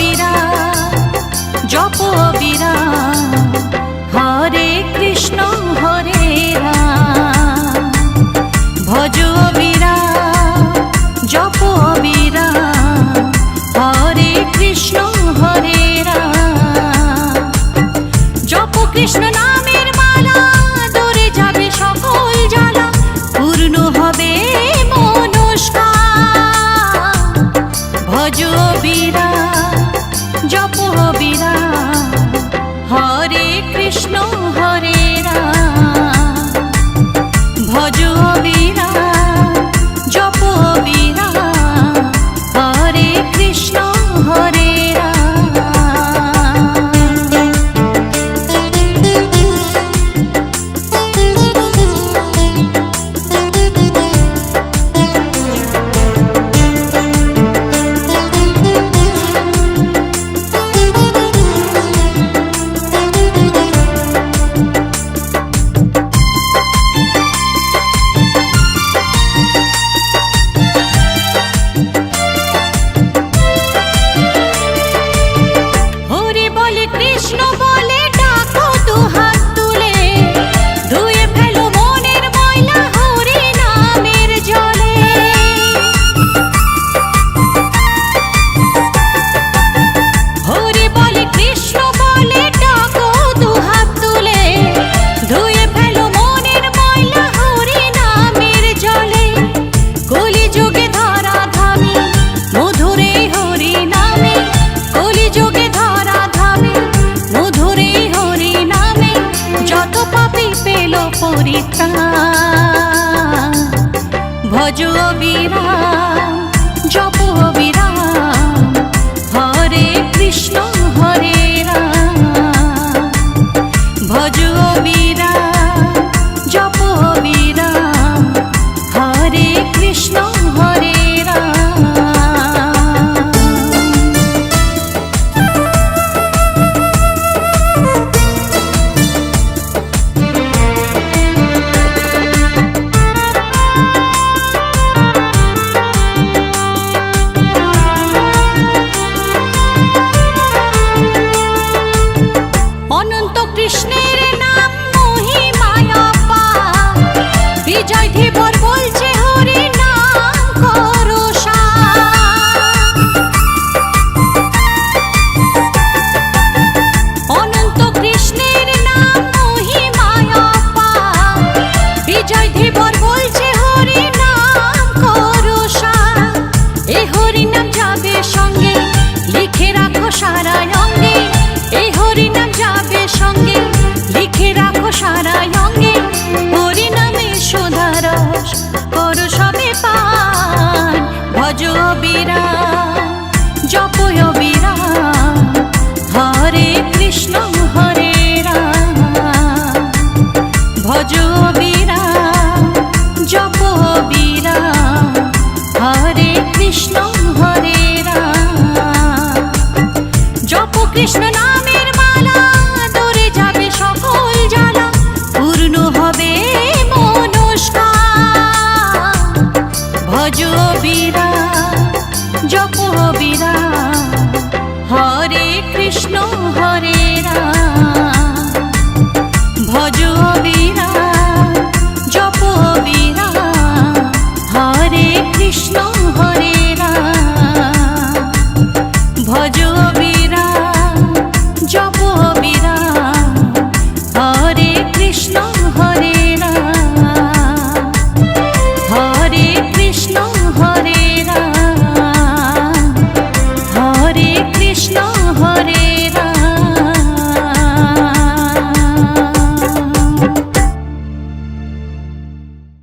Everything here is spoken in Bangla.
অবিরা জপ অবিরা হরে কৃষ্ণ হরে রাম ভজ অবিরা জপ অবিরা হরে কৃষ্ণ হরে রাম জপ কৃষ্ণ নামের মালা দূরে যাবে সকল জ্বালা পূর্ণ হবে মনস্কার ভজ অবিরা জপ অবিরা হরে কৃষ্ণ হরে রাম ভজ অবিরা জপ অবিরা হরে কৃষ্ণ হরে কৃষ্ণ বলে ডাকো দুহাত তুলে ধুয়ে ফেলো মনের ময়লা হরি নামের জলে হরি বলে কৃষ্ণ বলে ডাকো দুহাত তুলে ধুয়ে ফেলো মনের ময়লা হরি নামের জলে কলিযুগে ধরা ধামে মধুরে হরি নামে কলিযুগে ধরা ধামে মধুরে হরি নামে যত পাপী পেল পরিত্রাণ ভজ অবিরা জপ অবিরা হরে কৃষ্ণ হরে রাম ভজ অবিরা জপ অবিরা হরে কৃষ্ণ হরে রাম অনন্ত কৃষ্ণের নাম মহিমায় অপার বিজয় ধীবর বলছে হরি নাম করো সার অনন্ত কৃষ্ণের নাম মহিমায় অপার বিজয় ধীবর বলছে হরি নাম করো সার এ হরি নাম যাবে সঙ্গে লিখে রাখো সারা অঙ্গে এই হরি নাম যাবে সঙ্গে লিখে রাখো সারা অঙ্গে হরি নামে সুধা রস করো সবে পান ভজ অবিরা জপ অবিরা হরে কৃষ্ণ হরে রাম ভজ অবিরা জপ অবিরা হরে কৃষ্ণ হরে রাম জপ কৃষ্ণ নামের মালা দূরে যাবে সকল জ্বালা পূর্ণ হবে মনস্কার ভজ অবিরা জপ অবিরা